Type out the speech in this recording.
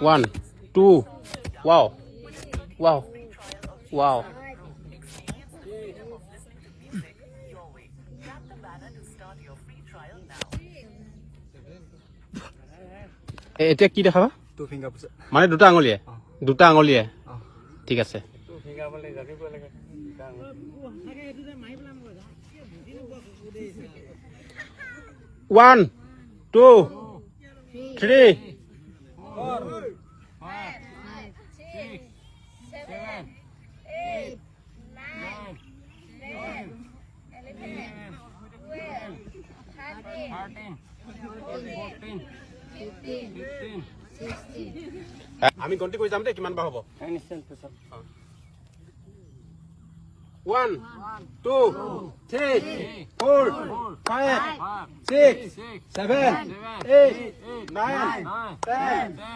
1 2 wow wow wow এতিয়া কি দেখাবা টু ফিংগাৰ পুছ মানে দুটা আঙুলিয়ে ঠিক আছে টু ফিংগাৰ বলে জানিব লাগে 1 2 3 4 5 6 7 8 9 10 11 12 13 14 15 আমি গন্তি কৰি যাম দে কিমান বাৰ হ'ব নিশ্চয় পুছ 1 2 3 4 5 6 7 8 9 10